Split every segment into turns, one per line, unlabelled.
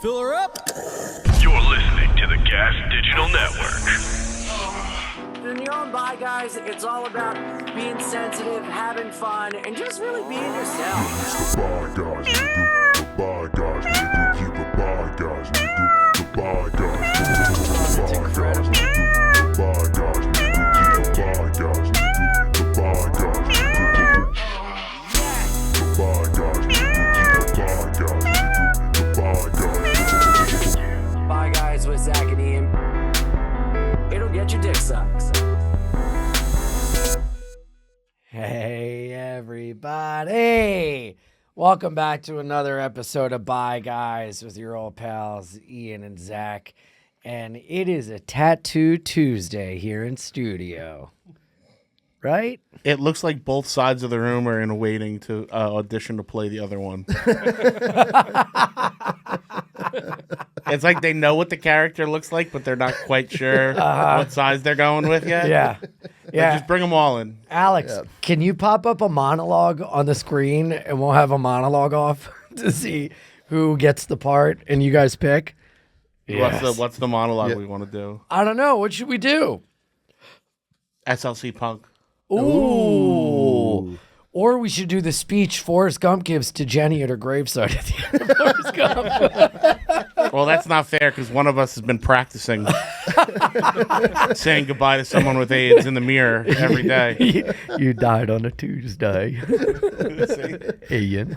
Fill her up.
You're listening to the Gas Digital Network.
In your own Bye Guys, it's all about being sensitive, having fun, and just really being yourself.
It's the Bye Guys, nigga. The Bye Guys, nigga. Keep it Bye Guys, nigga. The Bye Guys, nigga. The Bye Guys, nigga. The Bye Guys, nigga. Keep it Bye Guys, nigga. The Bye Guys, nigga. The Bye Guys, nigga. Keep it Bye Guys, nigga. The Bye Guys, nigga.
Bye Guys with Zac Amico. It'll get your dick sucked.
Hey, everybody. Welcome back to another episode of Bye Guys with your old pals, Ian and Zach. And it is a Tattoo Tuesday here in studio. Right?
It looks like both sides of the room are in waiting to audition to play the other one. It's like they know what the character looks like, but they're not quite sure what size they're going with yet.
Yeah. Yeah.
Just bring them all in.
Alex, can you pop up a monologue on the screen and we'll have a monologue off to see who gets the part and you guys pick?
What's the monologue we want to do?
I don't know. What should we do?
SLC Punk.
Ooh. Or we should do the speech Forrest Gump gives to Jenny at her gravesite at the end of Forrest Gump.
Well, that's not fair because one of us has been practicing saying goodbye to someone with AIDS in the mirror every day.
You died on a Tuesday. Ian.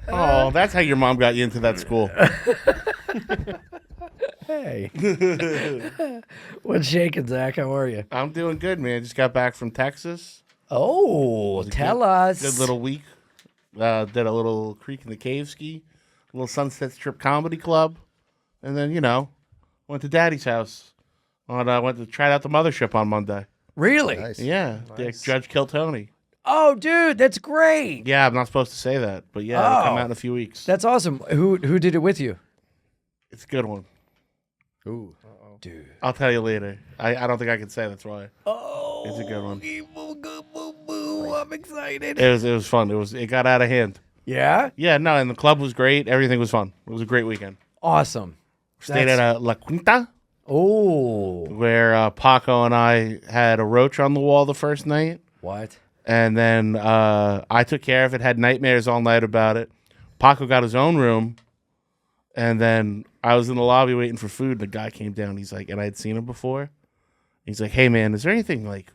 Oh, that's how your mom got you into that school.
Hey. What's shaking, Zach? How are you?
I'm doing good, man. Just got back from Texas.
Oh, tell us.
Good little week. Did a little Creek in the Cave ski, a little Sunset Strip Comedy Club, and then, went to Daddy's house. Went to try out the mothership on Monday.
Really?
Nice.
Yeah,
Nice.
Judge Kill Tony.
Oh, dude, that's great.
Yeah, I'm not supposed to say that, but yeah, it'll come out in a few weeks.
That's awesome. Who did it with you?
It's a good one.
Ooh.
Dude.
I'll tell you later. I don't think I can say that's why.
Oh,
It's a good one.
I'm excited.
It was fun. It got out of hand.
Yeah?
Yeah, no, and the club was great. Everything was fun. It was a great weekend.
Awesome.
Stayed at a La Quinta,
Oh.
where Paco and I had a roach on the wall the first night.
What?
And then I took care of it, had nightmares all night about it. Paco got his own room. And then I was in the lobby waiting for food. And the guy came down. He's like, and I had seen him before. He's like, hey, man, is there anything like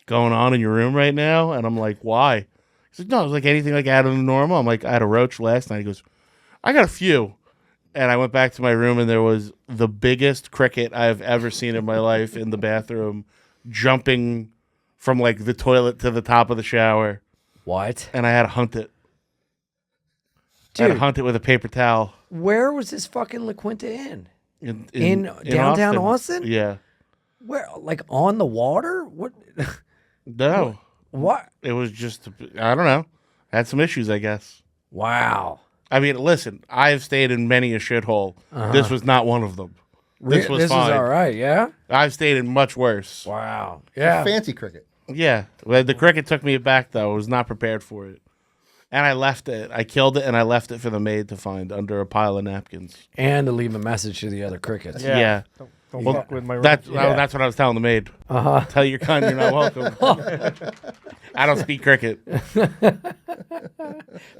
going on in your room right now? And I'm like, why? He's like, no, it was like anything like out of the normal. I'm like, I had a roach last night. He goes, I got a few. And I went back to my room and there was the biggest cricket I've ever seen in my life in the bathroom, jumping from like the toilet to the top of the shower.
What?
And I had to hunt it. I had to hunt it with a paper towel.
Where was this fucking La Quinta in?
In
downtown Austin?
Yeah.
Where? Like on the water? What?
No.
What?
It was just, I don't know. Had some issues, I guess.
Wow.
I mean, listen, I've stayed in many a shithole. This was not one of them. This was fine.
was all right, yeah?
I've stayed in much worse.
Wow. Yeah.
Fancy cricket.
Yeah. Well, the cricket took me aback, though. I was not prepared for it. And I left it. I killed it, and I left it for the maid to find under a pile of napkins.
And to leave a message to the other crickets.
Yeah.
Don't
Well,
fuck with my
that's
Yeah.
that's what I was telling the maid. Tell your cunt you're not welcome. I don't speak cricket.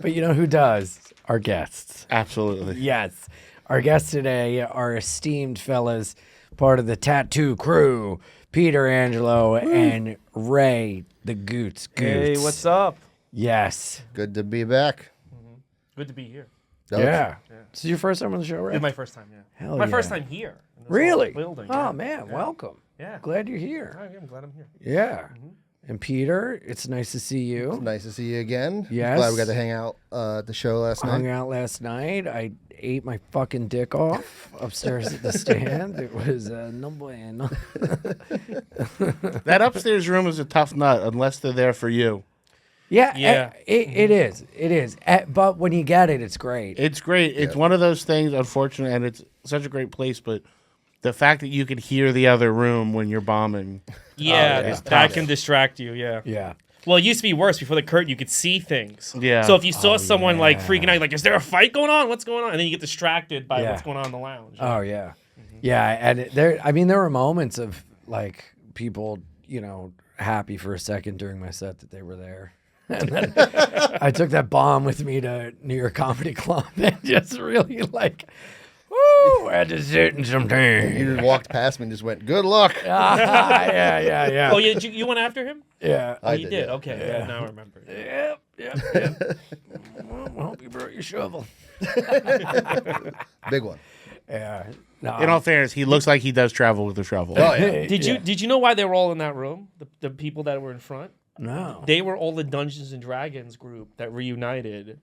But you know who does? Our guests.
Absolutely.
Yes. Our guests today are esteemed fellas, part of the tattoo crew, Peter, Angelo, and Ray, the Gootz.
Hey, what's up?
Yes.
Good to be back.
Good to be here.
Yeah. This is your first time on the show, Ray?
It's my first time, yeah.
Hell
my
yeah.
first time here. in this
Really?
Building.
Oh,
yeah.
man.
Yeah.
Welcome.
Yeah.
Glad you're here.
I'm glad I'm here.
Yeah. And Peter, it's nice to see you.
Nice to see you again.
Yes.
Glad we got to hang out at the show last
Hung
night.
out last night. I ate my fucking dick off upstairs at the stand. It was no bueno.
That upstairs room is a tough nut unless they're there for you.
Yeah,
Yeah.
it is. It is. But when you get it, it's great.
It's great. It's one of those things, unfortunately, and it's such a great place, but the fact that you could hear the other room when you're bombing.
Yeah,
it's
that
tough.
can distract you, yeah.
Yeah.
Well, it used to be worse. Before the curtain, you could see things.
Yeah.
So if you saw someone like
yeah.
freaking out, like, is there a fight going on? What's going on? And then you get distracted by
Yeah.
what's going on in the lounge.
Oh yeah, yeah, and there were moments of like people, happy for a second during my set that they were there, and then I took that bomb with me to New York Comedy Club and just really like, woo, I had to sit in some things.
You just walked past me and just went, "Good luck."
Yeah.
Oh, yeah. You went after him?
Yeah.
Oh, you
did,
did.
yeah.
Okay. Yeah. Now I remember.
Yep. Well, I hope you brought your shovel.
Big one.
Yeah. No.
In all fairness, he looks like he does travel with a shovel.
Oh yeah.
Did you know why they were all in that room? The people that were in front?
No.
They were all the Dungeons and Dragons group that reunited.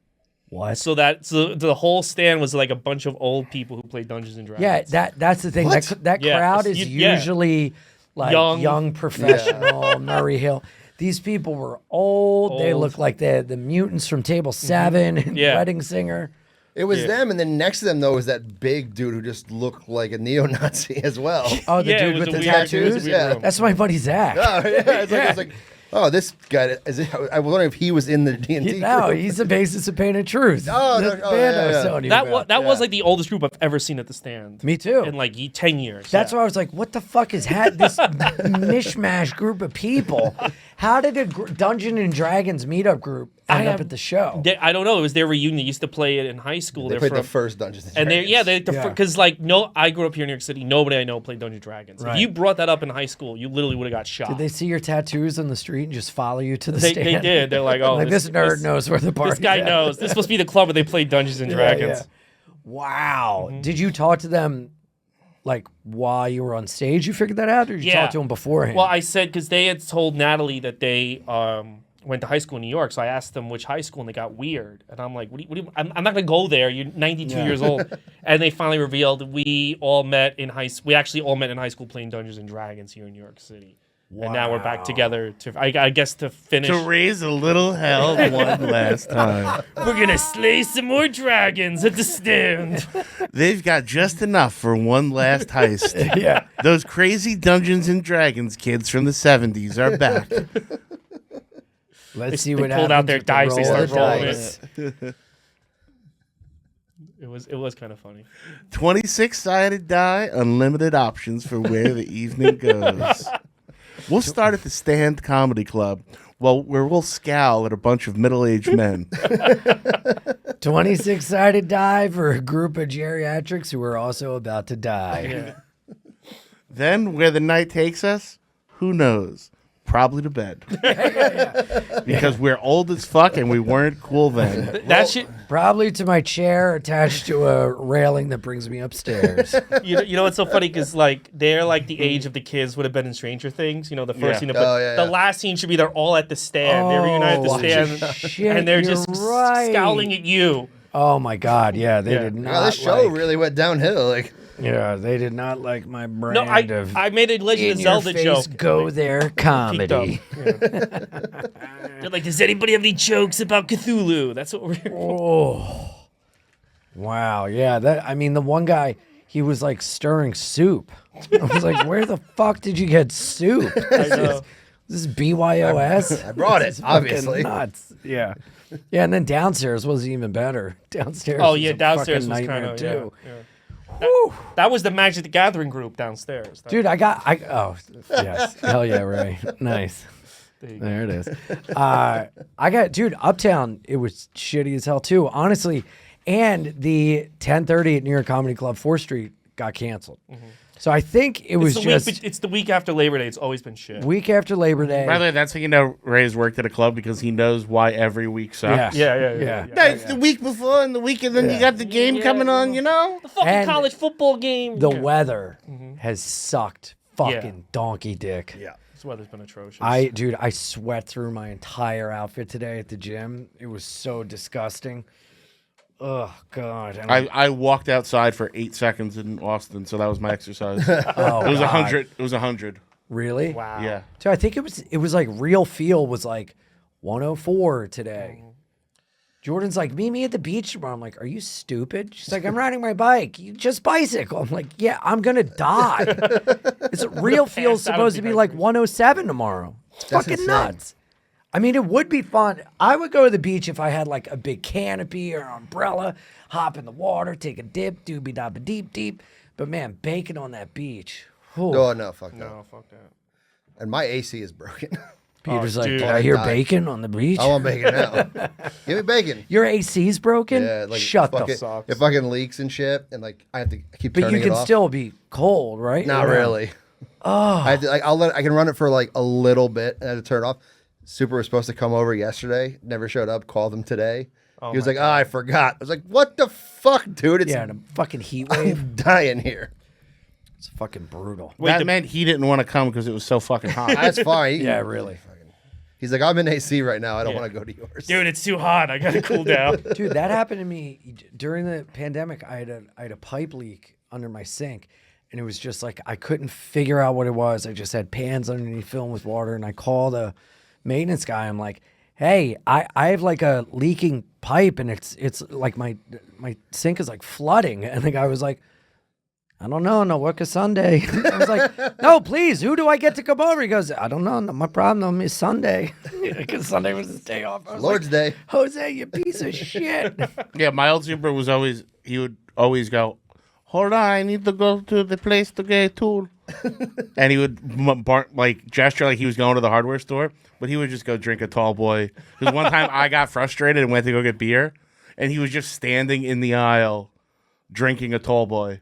What?
So the whole stand was like a bunch of old people who played Dungeons and Dragons.
Yeah, that's the thing. That
Yeah,
crowd is
yeah.
usually like
Young.
young professional, Murray Hill. These people were old. They
Old.
look like the mutants from Table 7 and
Yeah.
Wedding Singer.
It was them, and then next to them though was that big dude who just looked like a neo-Nazi as well.
Oh, the
Yeah, it
dude
was
with
a
the
weird- it was a
tattoos?
weird
Yeah.
room.
That's my buddy Zach.
Oh yeah, it's like, oh, this guy. I was wondering if he was in the D&D.
No, he's the basis of Pain and Truth.
Oh,
the
no, oh,
band
yeah,
I was
yeah.
telling you
That
about.
was like the oldest group I've ever seen at the stand.
Me too.
In like 10 years.
That's
yeah.
why I was like, what the fuck is this mishmash group of people? How did a Dungeon and Dragons meetup group end up at the show?
I don't know. It was their reunion. They used to play it in high school.
They
They're
played the
from-
first Dungeons and
And
Dragons.
because like I grew up here in New York City. Nobody I know played Dungeons and Dragons.
Right.
If you brought that up in high school, you literally would have got shot.
Did they see your tattoos on the street and just follow you to the
They
stand?
did. They're like, oh,
like this nerd knows where the party.
This guy knows. This must be the club where they played Dungeons and Dragons.
Wow. Did you talk to them like while you were on stage? You figured that out, or did you talk to them beforehand?
Well, I said because they had told Natalie that they went to high school in New York, so I asked them which high school, and they got weird. And I'm like, I'm not gonna go there. You're 92 years old. And they finally revealed we all met in high school. We actually all met in high school playing Dungeons and Dragons here in New York City. And now we're back together to, I guess, to finish.
To raise a little hell one last time.
We're gonna slay some more dragons at the stand.
They've got just enough for one last heist.
yeah.
Those crazy Dungeons and Dragons kids from the 70s are back.
Let's see
They
what
pulled out their
happens
dice.
with
They
the
started
roll
rolling
of dice.
it. It was kind of funny.
26-sided die, unlimited options for where the evening goes. We'll start at the Stand Comedy Club, where we'll scowl at a bunch of middle-aged men.
26-sided die for a group of geriatrics who are also about to die.
Yeah.
Then, where the night takes us, who knows? Probably to bed. Because we're old as fuck and we weren't cool then.
That shit.
Probably to my chair attached to a railing that brings me upstairs.
You know what's so funny? Because like they're like the age of the kids would have been in Stranger Things. You know, the first
Yeah.
scene.
Oh, yeah,
The
yeah.
last scene should be they're all at the stand. They're reunited at the stand,
shit,
and they're
you're
just
right.
scowling at you.
Oh my God! Yeah, they
Yeah.
did not.
Wow, this show
like,
really went downhill. Like,
Yeah, they did not like my brand
No,
of
I made a Legend of
in your
Zelda
face,
joke.
Go there
Peeked up.
comedy.
Yeah. They're like, does anybody have any jokes about Cthulhu? That's what we're.
Oh, wow! Yeah, that. I mean, the one guy, he was like stirring soup. I was like, where the fuck did you get soup?
I know.
This is BYOS.
I brought it,
This is fucking
obviously.
nuts. Yeah. Yeah, and then downstairs was even better. Downstairs.
Oh
was
yeah,
a
downstairs
fucking
was kind
nightmare
of
too.
Yeah. That was the Magic the Gathering group downstairs.
Dude, oh yes, hell yeah, Ray, nice. There it is. Dude, Uptown. It was shitty as hell too, honestly. And the 10:30 at New York Comedy Club, 4th Street, got canceled. So I think it was
it's the week after Labor Day. It's always been shit.
week after Labor Day.
By the way, that's how you know Ray's worked at a club because he knows why every week sucks.
Yeah.
No, it's the week before and the week, and then you got the game coming on, you know?
The fucking
And
college football game.
The
Yeah.
weather has sucked fucking
Yeah.
donkey dick.
yeah.
This weather's been atrocious.
I sweat through my entire outfit today at the gym. It was so disgusting. Oh God! And
I walked outside for 8 seconds in Austin, so that was my exercise.
oh,
It was
God.
100. It was 100.
Really?
Wow.
Yeah.
So I think it was like real feel was like 104 today. Jordan's like, meet me at the beach tomorrow. I'm like, are you stupid? She's like, I'm riding my bike. You just bicycle. I'm like, yeah, I'm gonna die. It's real feel's
Pass out
supposed to
of
be like 107 tomorrow. It's
That's
fucking
insane.
nuts. I mean, it would be fun. I would go to the beach if I had like a big canopy or an umbrella, hop in the water, take a dip, doobie dabba deep deep. But man, baking on that beach. whew.
Oh no, fuck that.
No, fuck that.
And my AC is broken.
Peter's
Oh,
like,
dude.
did I hear
I died.
bacon on the beach?
I want bacon now. Give me bacon.
Your AC's broken?
Yeah, like
Shut the
fucking,
sucks.
it fucking leaks and shit, and like I have to keep
But
turning
you can
it off.
still be cold, right?
Not
Or no?
really. Oh, I can run it for like a little bit and I have to turn it off. Super was supposed to come over yesterday, never showed up. Called him today. He was
my
like, "Oh, I forgot." I was like, "What the fuck, dude? It's
Yeah, the fucking heat wave.
I'm dying here."
It's fucking brutal.
That meant he didn't want to come because it was so fucking hot.
That's fine.
Yeah, really.
He's like, "I'm in AC right now. I don't want to go to yours."
Dude, it's too hot. I gotta cool down.
Dude, that happened to me during the pandemic. I had a pipe leak under my sink, and it was just like I couldn't figure out what it was. I just had pans underneath filling with water, and I called a maintenance guy. I'm like, "Hey, I have like a leaking pipe, and it's like my sink is like flooding." And the guy was like, "I don't know, no work a Sunday." I was like, "No, please, who do I get to come over?" He goes, "I don't know, no, my problem is Sunday." Because Sunday was his day off. I was
Lord's
like,
Day.
Jose, you piece of shit.
Yeah, my old super was always, he would always go, "Hold on, I need to go to the place to get a tool." And he would like gesture like he was going to the hardware store, but he would just go drink a tall boy. Because one time I got frustrated and went to go get beer, and he was just standing in the aisle drinking a tall boy.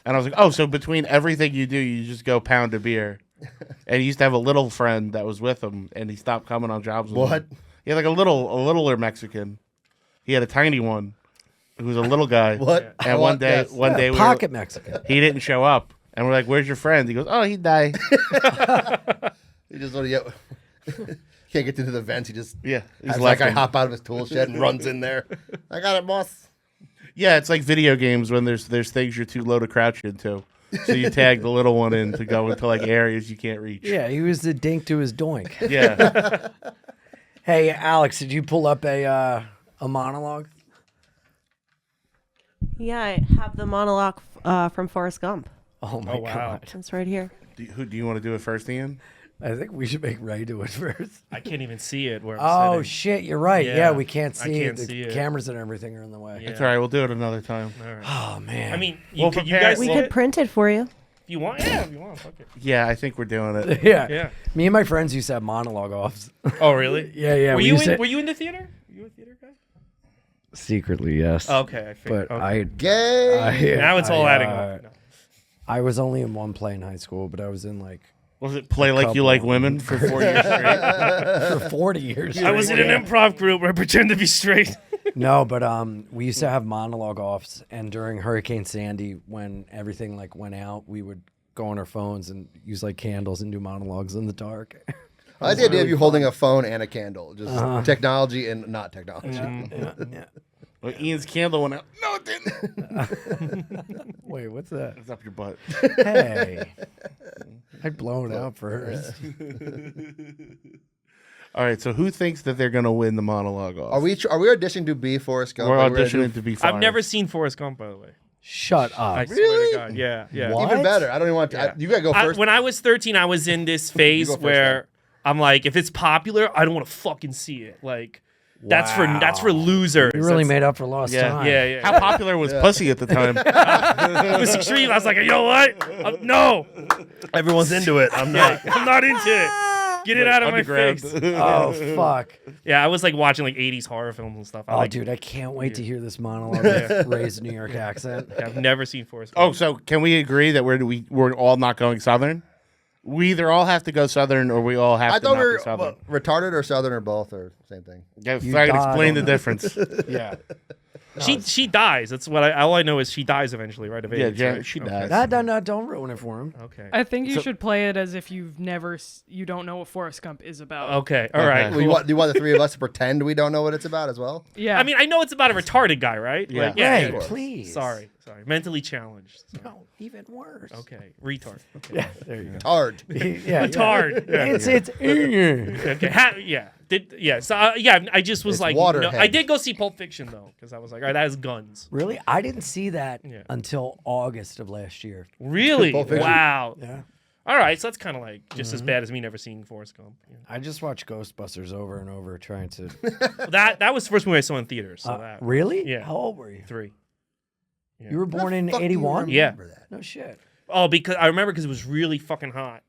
And I was like, "Oh, so between everything you do, you just go pound a beer." And he used to have a little friend that was with him, and he stopped coming on jobs with
What?
him. He had like a littler Mexican. He had a tiny one who was a little guy.
What?
And one day we
Pocket Mexican.
he didn't show up, and we're like, "Where's your friend?" He goes, "Oh, he died."
He just want to get. Can't get into the vents. He just
Yeah, he's
has that guy
him.
hop out of his tool shed and runs in there. I got it, boss.
Yeah, it's like video games when there's things you're too low to crouch into, so you tag the little one in to go into like areas you can't reach.
Yeah, he was the dink to his doink.
Yeah.
Hey, Alex, did you pull up a monologue?
Yeah, I have the monologue from Forrest Gump.
Oh my
Oh, wow.
god!
It's right here.
Do you want to do it first, Ian?
I think we should make Ray do it first.
I can't even see it where I'm
Oh
sitting.
shit, you're right. Yeah,
Yeah,
we can't
I
see
can't
it.
see
The
it.
cameras and everything are in the way.
Yeah.
It's all right. We'll do it another time.
All right.
Oh man.
I mean,
We'll
could you
prepare-
guys
We
see
could
it?
print it for you.
If you want, yeah, if you want, fuck it.
Yeah, I think we're doing it.
yeah.
Yeah.
Me and my friends used to have monologue offs.
Oh, really?
yeah, yeah.
Were
we
you
used to-
were you in the theater? Were you a theater guy?
Secretly, yes.
Okay, I figured.
But
okay.
Gay.
Now it's all adding
uh,
up. No.
I was only in one play in high school, but I was in like
Was it play like you like women for 4 years straight?
for 40 years.
I was in an improv group where I pretend to be straight.
No, but we used to have monologue offs, and during Hurricane Sandy, when everything like went out, we would go on our phones and use like candles and do monologues in the dark.
I like the idea of you holding a phone and a candle. Just technology and not technology.
yeah.
Well, Ian's candle went out. No, it didn't.
Wait, what's that?
It's up your butt.
Hey, I'd blown out first.
All right, so who thinks that they're gonna win the monologue off?
Are we auditioning to be Forrest Gump?
We're
Like, gonna
auditioning to be.
I've
Fired.
never seen Forrest Gump, by the way.
Shut
I
up.
swear
Really?
to God. Yeah, yeah.
What?
Even better. I don't even want to.
Yeah.
You gotta go first.
When I was 13, I was in this phase
go first,
where I'm like, if it's popular, I don't want to fucking see it. Like, that's for losers.
You really
That's-
made up for lost
Yeah.
time.
Yeah, yeah.
How popular was pussy at the time?
It was extreme. I was like, you know what? No,
Everyone's into it. I'm not.
I'm not into it. Get it out of my
Underground.
face.
Oh fuck.
Yeah, I was like watching like 80s horror films and stuff. I
Oh,
like,
dude, I can't wait to hear this monologue with Ray's New York accent.
I've never seen Forrest Gump.
Oh, so can we agree that we're all not going Southern? We either all have to go Southern or we all have
I
to
thought
not
we were
be Southern.
retarded or Southern or both or same thing.
Yeah,
You
I can
died
explain
on
the
that.
difference.
Yeah.
She dies. That's what all I know is she dies eventually, right? Of
Yeah,
age,
yeah,
right?
she
Okay.
dies.
No, don't ruin it for him.
Okay.
I think you should play it as if you've never, you don't know what Forrest Gump is about.
Okay. All right.
Okay.
Do you,
cool.
want, do you want the three of us to pretend we don't know what it's about as well?
Yeah.
I mean, I know it's about a retarded guy, right?
Yeah.
Like, yeah.
Ray,
yeah.
please.
Sorry. Mentally challenged. Sorry.
No, even worse.
Okay. Retard. Okay.
Yeah, there you go.
Hard.
Yeah,
Retard. Yeah.
It's
Okay. Yeah. So I just was
It's
like,
Waterhead.
I did go see Pulp Fiction though, because I was like, all right, that has guns.
Really? I didn't see that
Yeah.
until August of last year.
Really?
Pulp Fiction.
Wow.
Yeah.
All right, so that's kind of like just as bad as me never seeing Forrest Gump. Yeah.
I just watched Ghostbusters over and over trying to.
That was the first movie I saw in theaters. So that
Really?
Yeah.
How old were you?
3.
You were born in '81.
Yeah.
No shit.
Oh, because I remember because it was really fucking hot,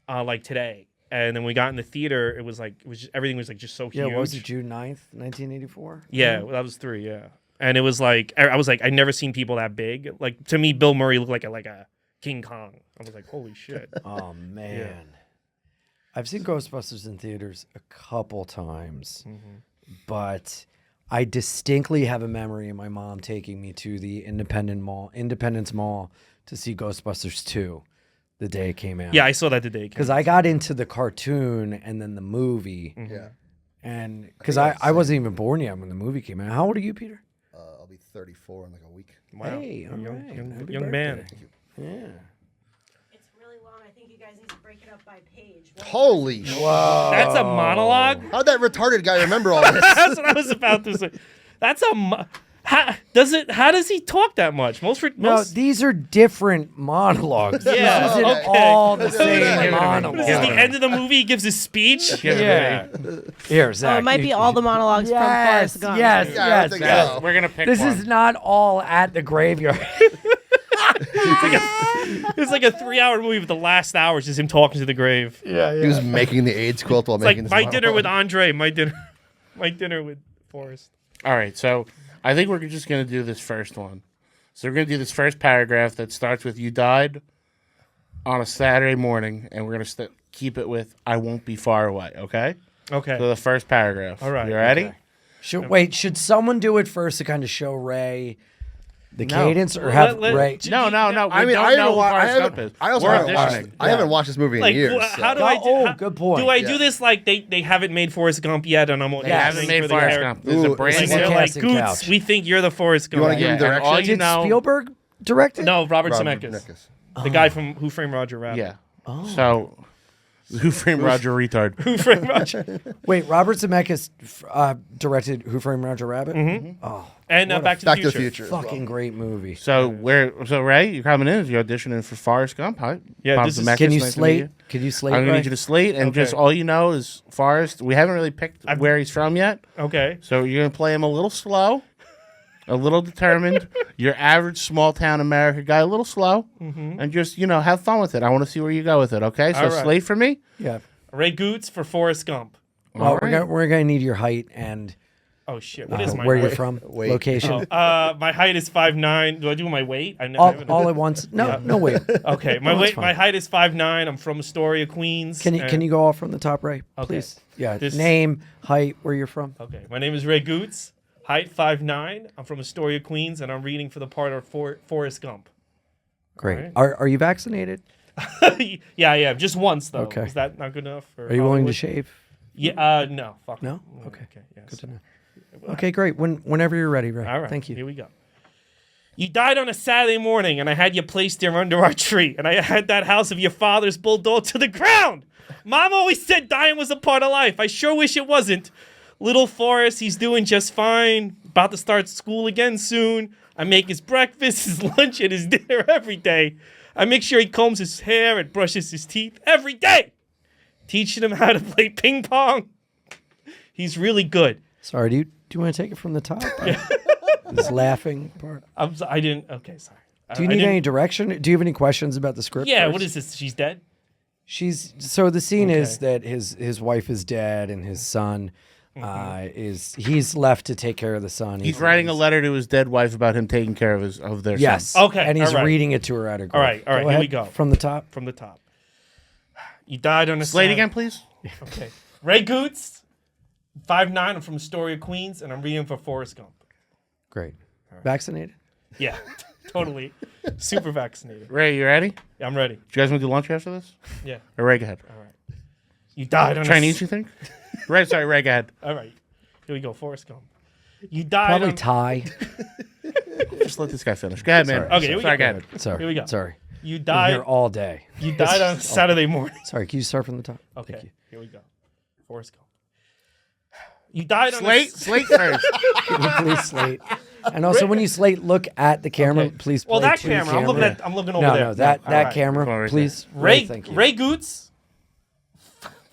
like today. And then we got in the theater, it was just, everything was like just so huge.
Yeah, what was it, June 9th, 1984?
Yeah, well, that was 3. Yeah, and it was like I was like I'd never seen people that big. Like to me, Bill Murray looked like a King Kong. I was like, holy shit.
Oh man, I've seen Ghostbusters in theaters a couple times, but I distinctly have a memory of my mom taking me to the Independence Mall, to see Ghostbusters 2 the day it came out.
Yeah, I saw that today.
Because I got into the cartoon and then the movie.
Yeah.
And because I wasn't even born yet when the movie came out. How old are you, Peter?
I'll be 34 in like a week.
Wow.
Hey, all right. Happy
young man.
birthday. Yeah.
It's really long. I think you guys need to break it up by page.
Holy shit.
That's a monologue.
How'd that retarded guy remember all this?
That's what I was about to say. That's a. How does he talk that much?
No,
most
these are different monologues.
Yeah,
This isn't
okay.
all the
Give it
same
to me.
monologue.
This is the end of the movie. He gives his speech.
Yeah. Here, Zach.
Oh, it might be all the monologues from Forrest Gump.
Yes,
Yeah, I
yes,
think
yes.
so.
We're gonna pick
This
one.
is not all at the graveyard.
It's like a 3-hour movie, but the last hour is just him talking to the grave.
Yeah,
He was making the AIDS quilt while
It's like
making this
my dinner with
monologue.
Andre. My dinner with Forrest.
All right, so I think we're just going to do this first one. So we're going to do this first paragraph that starts with "You died on a Saturday morning," and we're going to keep it with "I won't be far away." Okay.
Okay.
So the first paragraph.
All right,
You ready?
okay.
Should someone do it first to kind of show Ray the
No.
cadence, or have Ray?
No.
I mean,
don't know who Forrest Gump is.
I also
We're
haven't watched,
auditioning.
I haven't watched this movie in
Like,
years.
how do
so.
I do?
Oh,
how-
good point.
Do I
Yeah.
do this like they haven't made Forrest Gump yet, and I'm
They
Yes.
haven't made
for the
Forrest
hair-
Gump. There's a
Ooh,
brand
Like,
This is
they're
a
new.
like,
casting
Gootz,
couch.
we think you're the Forrest Gump.
wanna give
Yeah,
him
and all
directions?
you
Did
know.
Spielberg direct it?
No, Robert
Robert
Zemeckis,
Zemeckis.
the guy from Who Framed Roger Rabbit.
Yeah.
Oh.
So, Who Framed Roger Retard?
Who Framed Roger,
Wait, Robert Zemeckis directed Who Framed Roger Rabbit? Oh,
and
What a
Back to
Back
the
to
Future.
the Future. as well.
fucking great movie.
So Ray, you're coming in. You're auditioning for Forrest Gump, huh?
Yeah,
Bob
this is-
Zemeckis,
Can you
nice to meet
slate?
you.
Can you slate?
I'm gonna
Ray?
need you to slate, and just
Okay.
all you know is Forrest. We haven't really picked where he's from yet,
Okay.
so you're gonna play him a little slow, a little determined. Your average small town America guy, a little slow, and just have fun with it. I want to see where you go with it. Okay, so
All right.
slate for me.
Yeah.
Ray Gootz for Forrest Gump.
Well,
right.
we're gonna need your height and
Oh shit! What is my
where
weight?
you're from,
Weight.
location,
My height is 5'9". Do I do my weight? I haven't-
all at once. No, no wait.
Okay, my
No, it's
weight.
fine.
My height is 5'9". I'm from Astoria, Queens.
Can you go off from the top, Ray?
Okay.
Please. Yeah.
This-
Name, height, where you're from.
Okay, my name is Ray Gootz. Height 5'9". I'm from Astoria, Queens, and I'm reading for the part of Forrest Gump.
Great.
Alright.
Are you vaccinated?
Yeah, yeah, just once though.
Okay.
Is that not good enough? For
Are you willing to
Hollywood?
shave?
Yeah. No. Fuck.
No?
Yeah,
Okay.
Yeah.
Good to know. Okay, great. Whenever you're ready, Ray.
All right.
Thank you.
Here we go. You died on a Saturday morning, and I had you placed there under our tree, and I had that house of your father's bulldog to the ground. Mom always said dying was a part of life. I sure wish it wasn't. Little Forrest, he's doing just fine. About to start school again soon. I make his breakfast, his lunch, and his dinner every day. I make sure he combs his hair and brushes his teeth every day. Teaching him how to play ping pong. He's really good.
Sorry, do you want to take it from the top? This laughing part.
I didn't. Okay, sorry.
Do you
I
need
didn't-
any direction? Do you have any questions about the script?
Yeah.
first?
What is this? She's dead.
So the scene is
Okay.
that his wife is dead and his son he's left to take care of the son.
He's writing a letter to his dead wife about him taking care of their
Yes.
son.
Okay,
And he's
all right.
reading it to her at her grave.
All right, here we
ahead,
go.
From the top.
From the top. You died on a
Slate
Sat-
again, please.
Okay. Ray Gootz, 5'9". I'm from Astoria, Queens, and I'm reading for Forrest Gump.
Great. Vaccinated?
Yeah, totally. Super vaccinated.
Ray, you ready?
Yeah, I'm ready.
Do you guys want to do lunch after this?
Yeah.
Or Ray, go ahead.
All right. You died on
Chinese, you think? Ray, sorry, Ray, go ahead.
All right. Here we go. Forrest Gump. You died
Probably
on...
Thai.
Just let this guy finish. Go ahead, man.
Okay, here we
sorry,
go.
go ahead.
Sorry.
Here we go.
Sorry.
You
Been
died...
here all day.
You died on Saturday morning.
Sorry, can you start from the top?
Okay.
Thank you.
Here we go. Forrest Gump. You died on
Slate first.
Can you please slate? And also, when you slate, look at the camera.
Okay.
Please.
Well,
play
that
to the
camera. I'm looking over
no,
there.
No, that
All right.
camera.
Right
Please.
Ray
thank you.
Ray Gootz,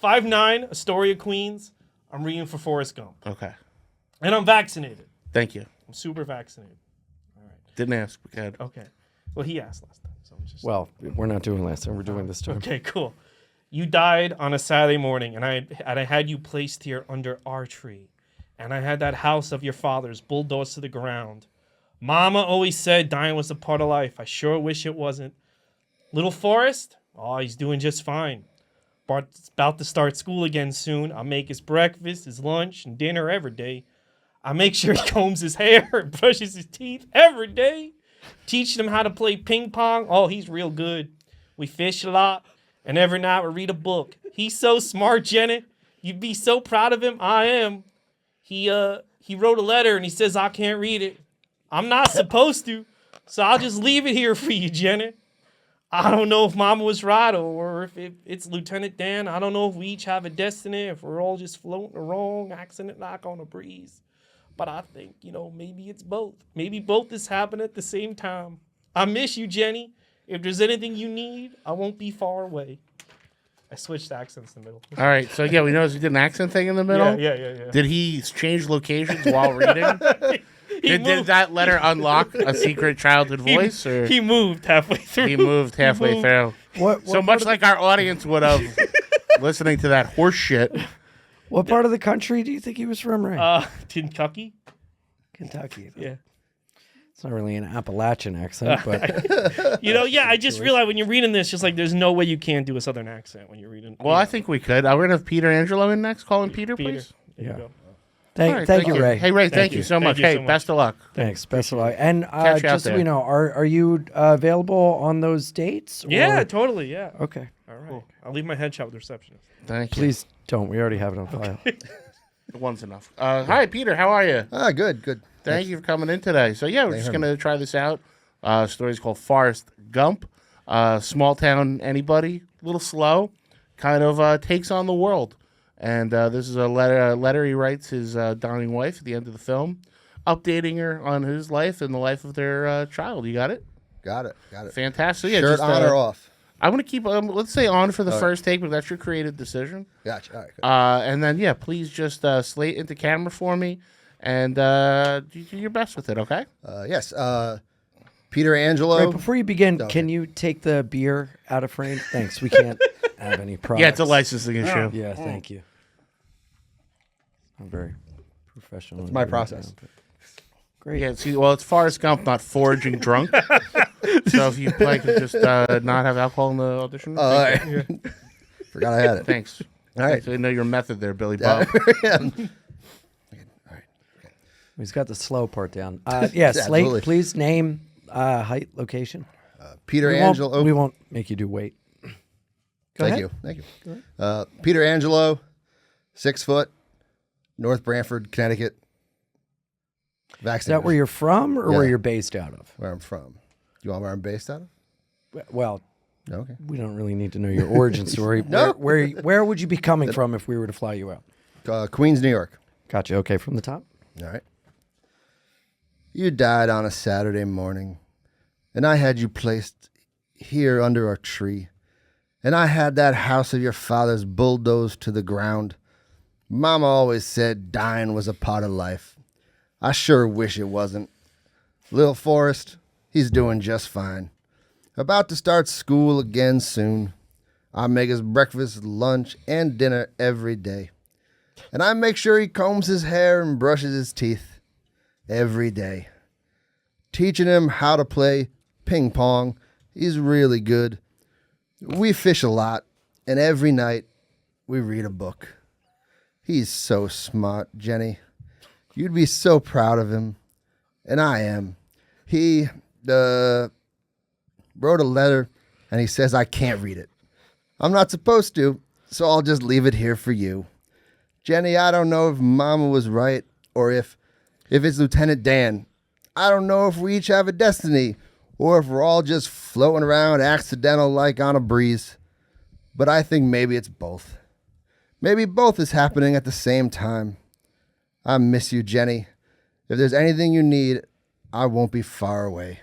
5'9", Astoria, Queens. I'm reading for Forrest Gump,
Okay.
and I'm vaccinated.
Thank you.
I'm super vaccinated.
Didn't ask. We had.
Okay. Well, he asked last time, so I'm just.
Well, we're not doing last time. We're doing this time.
Okay, cool. You died on a Saturday morning, and I had you placed here under our tree, and I had that house of your father's bulldozed to the ground. Mama always said dying was a part of life. I sure wish it wasn't. Little Forrest, oh, he's doing just fine. Bart's about to start school again soon. I'll make his breakfast, his lunch, and dinner every day. I make sure he combs his hair and brushes his teeth every day. Teaching him how to play ping pong. Oh, he's real good. We fish a lot, and every night we read a book. He's so smart, Jenny. You'd be so proud of him. I am. He wrote a letter, and he says I can't read it. I'm not supposed to, so I'll just leave it here for you, Jenny. I don't know if Mama was right or if it's Lieutenant Dan. I don't know if we each have a destiny, if we're all just floating along, accident like on a breeze. But I think, maybe it's both. Maybe both is happening at the same time. I miss you, Jenny. If there's anything you need, I won't be far away. I switched accents in the middle.
All right. So yeah, we noticed he did an accent thing in the middle.
Yeah.
Did he change locations while reading? Did that letter unlock a secret childhood voice? Or
he moved halfway through.
He moved halfway through.
What
So much like our audience would have listening to that horse shit.
What part of the country do you think he was from, Ray?
Kentucky.
Kentucky.
Yeah.
It's not really an Appalachian accent, but
I just realized when you're reading this, just like there's no way you can't do a Southern accent when you're reading.
Well, I think we could. We're going to have Peter Angelo in next. Call him Peter, please.
There you go.
thank you, Ray.
Hey, Ray, thank you so much. Hey, best of luck.
Thanks. Best of luck. And
Catch you out
just so
there.
we know, are you available on those dates?
Yeah,
or-
totally. Yeah.
Okay.
All right. Cool. I'll leave my headshot with the receptionist.
Thank you.
Please don't. We already have it on file.
One's enough. Hi, Peter. How are you?
Good.
Thank you for coming in today. So, yeah, we're just going to try this out. Story's called Forrest Gump. Small town anybody, a little slow, kind of takes on the world. And this is a letter he writes his dying wife at the end of the film, updating her on his life and the life of their child. You got it?
Got it.
Fantastic. Yeah,
Shirt
just,
on or off?
I want to keep, let's say on for the first take, but that's your creative decision.
Gotcha. All right. Good.
And then, yeah, please just slate into camera for me and do your best with it, okay?
Yes. Peter Angelo.
Right, before you begin, can you take the beer out of frame? Thanks. We can't have any products.
Yeah, it's a licensing issue.
Yeah, thank you. I'm very professional.
It's my process.
Great.
Yeah, see, well, it's Forrest Gump, not foraging drunk. So if you like to just not have alcohol in the audition.
All right. Forgot I had it.
Thanks.
All right.
So I know your method there, Billy Bob.
He's got the slow part down. Yeah, Slate,
Absolutely.
please name, height, location.
Peter
We
Angelo.
won't make you do weight.
Thank you. Peter Angelo, 6 foot, North Branford, Connecticut.
Is
Vaccinated.
that where you're from or where
Yeah.
you're based out of?
Where I'm from. You want where I'm based out of?
Well,
Okay.
we don't really need to know your origin story.
No.
Where would you be coming from if we were to fly you out?
Queens, New York.
Gotcha. Okay, from the top.
All right. You died on a Saturday morning, and I had you placed here under our tree, and I had that house of your father's bulldozed to the ground. Mama always said dying was a part of life. I sure wish it wasn't. Little Forrest, he's doing just fine. About to start school again soon. I make his breakfast, lunch, and dinner every day. And I make sure he combs his hair and brushes his teeth every day. Teaching him how to play ping pong. He's really good. We fish a lot, and every night we read a book. He's so smart, Jenny. You'd be so proud of him, and I am. He wrote a letter, and he says I can't read it. I'm not supposed to, so I'll just leave it here for you. Jenny, I don't know if Mama was right or if it's Lieutenant Dan. I don't know if we each have a destiny or if we're all just floating around accidental like on a breeze. But I think maybe it's both. Maybe both is happening at the same time. I miss you, Jenny. If there's anything you need, I won't be far away.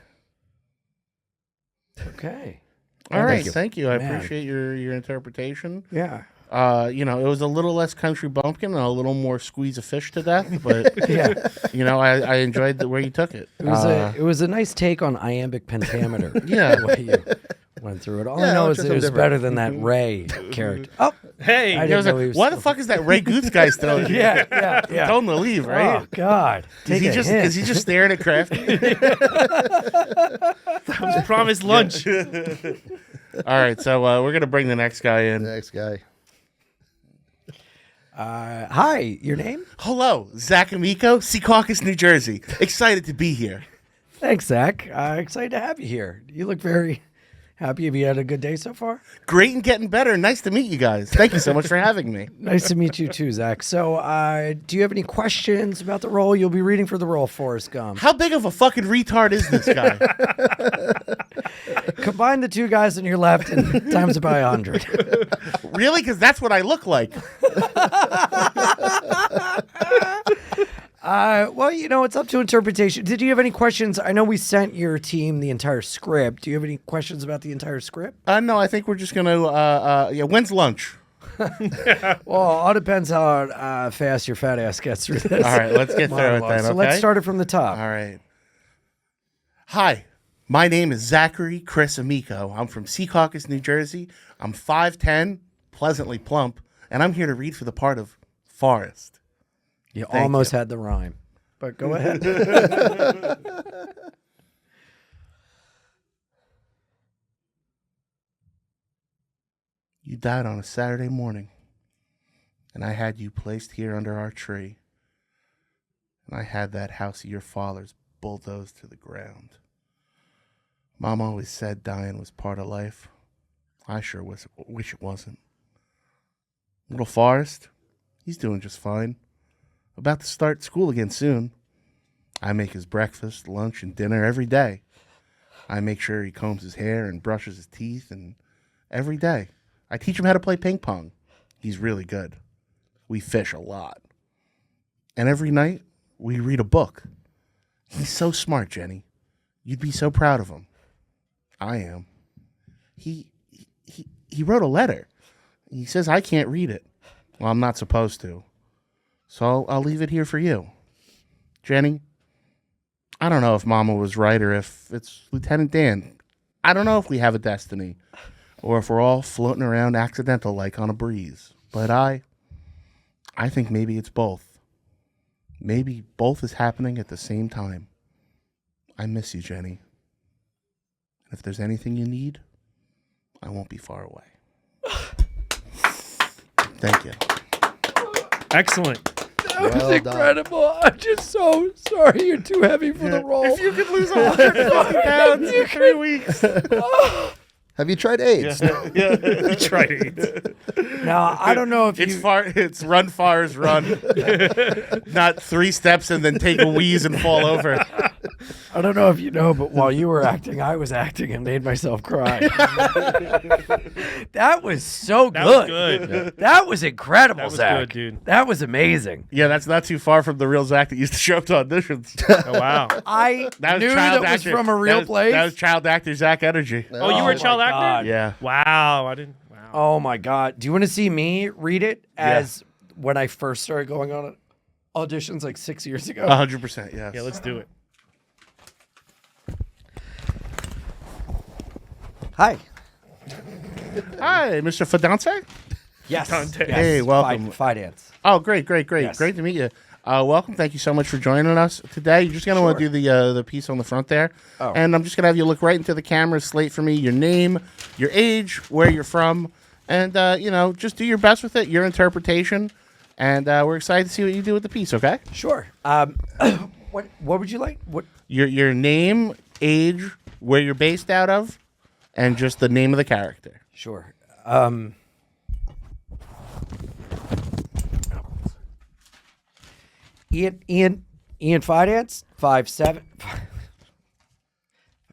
Okay.
All right,
you.
thank you. I
Man.
appreciate your interpretation.
Yeah.
You know, it was a little less country bumpkin and a little more squeeze a fish to death, but
Yeah.
you know, I enjoyed where you took it.
It was a nice take on iambic pentameter.
Yeah.
The way you went through it. All I
Yeah,
know
it's
is
just
it was
different.
better than that Ray character. Oh,
Hey,
I
I was
didn't know
like,
he was
why the
still-
fuck is that Ray Gootz guy still?
yeah, yeah, yeah.
Told him to leave, right?
Oh God.
Is he just staring at Crafty?
that was promised lunch.
All right, so we're gonna bring the next guy in.
Next guy.
Hi, your name?
Hello, Zac Amico, Secaucus, New Jersey. Excited to be here.
Thanks, Zach. Excited to have you here. You look very happy. Have you had a good day so far?
Great and getting better. Nice to meet you guys. Thank you so much for having me.
Nice to meet you too, Zach. So, do you have any questions about the role? You'll be reading for the role, Forrest Gump.
How big of a fucking retard is this guy?
Combine the two guys on your left and times it by 100.
Really? Because that's what I look like.
Well, you know, it's up to interpretation. Did you have any questions? I know we sent your team the entire script. Do you have any questions about the entire script?
No, I think we're just gonna. Yeah, when's lunch?
Well, all depends how fast your fat ass gets through this.
All right, let's get through it
monologue.
then.
So
Okay?
let's start it from the top.
All right. Hi, my name is Zachary Chris Amico. I'm from Secaucus, New Jersey. I'm 5'10", pleasantly plump, and I'm here to read for the part of Forrest.
You
Thank
almost
you.
had the rhyme, but go ahead.
You died on a Saturday morning, and I had you placed here under our tree, and I had that house of your father's bulldozed to the ground. Mom always said dying was part of life. I sure wish it wasn't. Little Forrest, he's doing just fine. About to start school again soon. I make his breakfast, lunch, and dinner every day. I make sure he combs his hair and brushes his teeth, and every day. I teach him how to play ping pong. He's really good. We fish a lot. And every night, we read a book. He's so smart, Jenny. You'd be so proud of him. I am. He wrote a letter. He says I can't read it. Well, I'm not supposed to. So I'll leave it here for you. Jenny, I don't know if Mama was right or if it's Lieutenant Dan. I don't know if we have a destiny or if we're all floating around accidental like on a breeze. But I think maybe it's both. Maybe both is happening at the same time. I miss you, Jenny. If there's anything you need, I won't be far away. Thank you.
Excellent.
That was
Well done.
incredible. I'm just so sorry you're too heavy for the role.
If you could lose 150 pounds in 3 weeks.
Have you tried AIDS?
Tried it.
Now, I don't know if
It's run Forrest run. Not 3 steps and then take a wheeze and fall over.
I don't know if you know, but while you were acting, I was acting and made myself cry. That was so
That
good.
was good.
That was incredible,
That was
Zach.
good, dude.
That was amazing.
Yeah, that's not too far from the real Zach that used to show up to auditions.
Oh, wow.
I
That was
knew
child
that
actor.
was from a real place.
That was child actor Zach Energy.
Oh, you were a child
my
actor?
God.
Yeah.
Wow. I didn't. Wow.
Oh my God. Do you want to see me read it as when I first started going on auditions like 6 years ago?
100%, yes.
Yeah, let's do it.
Hi.
Hi, Mr. Fidance.
Yes.
Dante.
yes.
Hey, welcome.
Fidance.
Oh, great.
Yes.
Great to meet you. Welcome. Thank you so much for joining us today. You're just going to want to do the piece on the front there.
Oh.
And I'm just going to have you look right into the camera, slate for me your name, your age, where you're from, and, just do your best with it, your interpretation. And we're excited to see what you do with the piece, okay?
Sure. What would you like? What?
Your name, age, where you're based out of, and just the name of the character.
Sure. Ian Fidance, 5'7",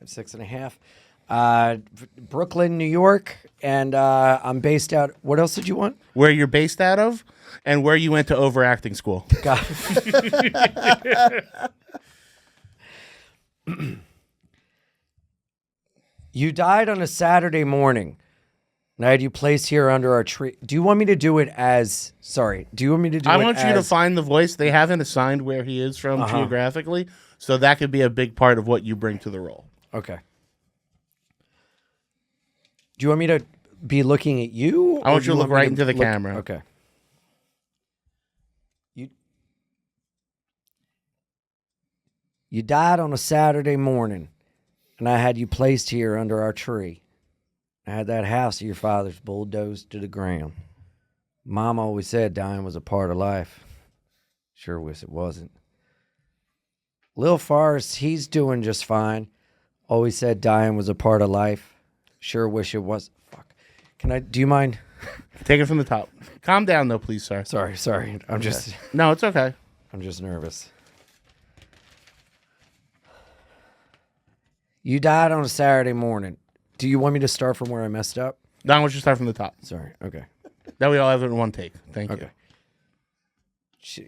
5'6.5", Brooklyn, New York, and I'm based out. What else did you want?
Where you're based out of, and where you went to overacting school.
God. You died on a Saturday morning. And I had you placed here under our tree. Do you want me to do it as... Sorry. Do you want me to do it
I
as...
want you to find the voice. They haven't assigned where he is from geographically, so that could be a big part of what you bring to the role.
Okay. Do you want me to be looking at you?
I want you to look
me
right into the camera.
Okay. You died on a Saturday morning, and I had you placed here under our tree. I had that house of your father's bulldozed to the ground. Mom always said dying was a part of life. Sure wish it wasn't. Lil Forrest, he's doing just fine. Always said dying was a part of life. Sure wish it was. Fuck. Do you mind?
Take it from the top. Calm down, though, please, sir.
Sorry. I'm just...
No, it's okay.
I'm just nervous. You died on a Saturday morning. Do you want me to start from where I messed up?
No, I want you to start from the top.
Sorry. Okay.
That we all have it in one take. Thank you.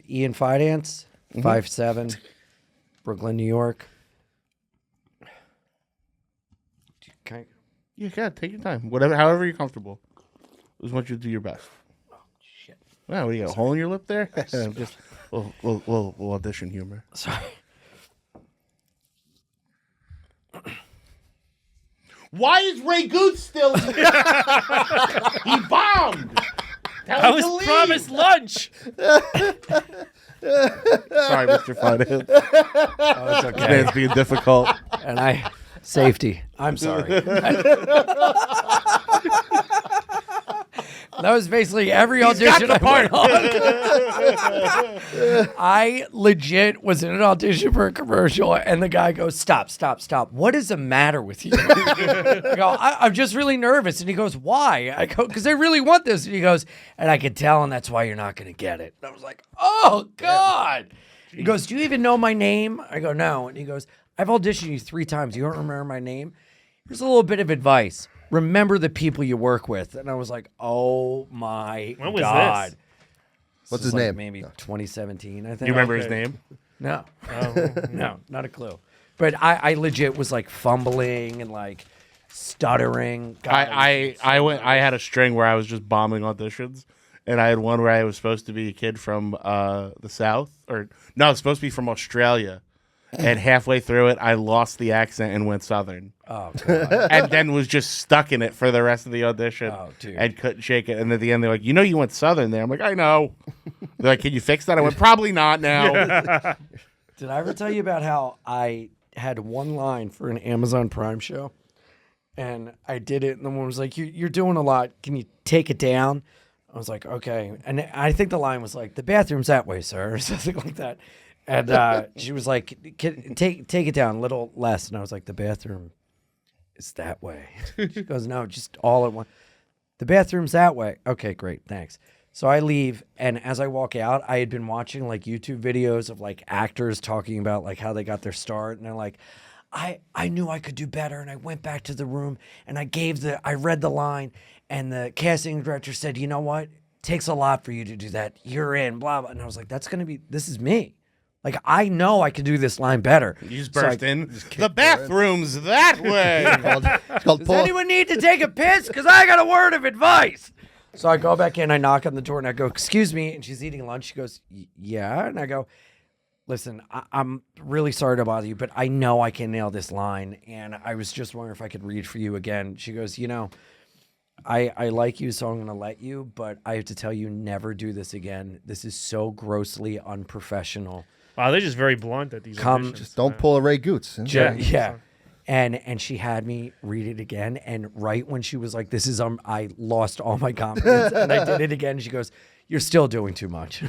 Ian Fidance, 5'7", Brooklyn, New York.
Yeah, take your time. However you're comfortable. I just want you to do your best.
Oh, shit.
Wow, what, you got a hole in your lip there? Just we'll audition humor.
Sorry.
Why is Ray Gootz still here? He bombed.
I was promised lunch.
Sorry, Mr. Finance.
Oh, it's okay.
Man's being difficult.
And safety. I'm sorry. That was basically every audition I went on. I legit was in an audition for a commercial, and the guy goes, stop. What is the matter with you? I go, I'm just really nervous. And he goes, why? I go, because I really want this. And he goes, and I could tell, and that's why you're not going to get it. And I was like, oh, God. He goes, do you even know my name? I go, no. And he goes, I've auditioned you 3 times. You don't remember my name? Here's a little bit of advice. Remember the people you work with. And I was like, oh, my
When was
God.
this?
What's his name?
Maybe 2017, I think.
You remember his name?
No. No, not a clue. But I legit was like fumbling and like stuttering.
I had a string where I was just bombing auditions, and I had one where I was supposed to be a kid from the South, it was supposed to be from Australia. And halfway through it, I lost the accent and went Southern.
Oh, God.
And then was just stuck in it for the rest of the audition.
Oh, dude.
And couldn't shake it. And at the end, they're like, you went Southern there. I'm like, I know. They're like, can you fix that? I went, probably not now.
Did I ever tell you about how I had one line for an Amazon Prime show? And I did it, and the woman was like, you're doing a lot. Can you take it down? I was like, okay. And I think the line was like, the bathroom's that way, sir, or something like that. And she was like, take it down a little less. And I was like, the bathroom is that way. She goes, no, just all at once. The bathroom's that way. Okay, great. Thanks. So I leave. And as I walk out, I had been watching like YouTube videos of like actors talking about like how they got their start. And they're like, I knew I could do better. And I went back to the room and I read the line. And the casting director said, you know what? It takes a lot for you to do that. You're in, blah, blah. And I was like, this is me. Like, I know I can do this line better.
You just burst in. The bathroom's that way.
Does anyone need to take a piss? Because I got a word of advice. So I go back in, I knock on the door, and I go, excuse me. And she's eating lunch. She goes, yeah. And I go, listen, I'm really sorry to bother you, but I know I can nail this line. And I was just wondering if I could read for you again. She goes, I like you, so I'm going to let you, but I have to tell you, never do this again. This is so grossly unprofessional.
Wow, they're just very blunt at these auditions.
Just don't pull a Ray Gootz.
Yeah. And she had me read it again. And right when she was like, this is, I lost all my confidence. And I did it again. She goes, you're still doing too much.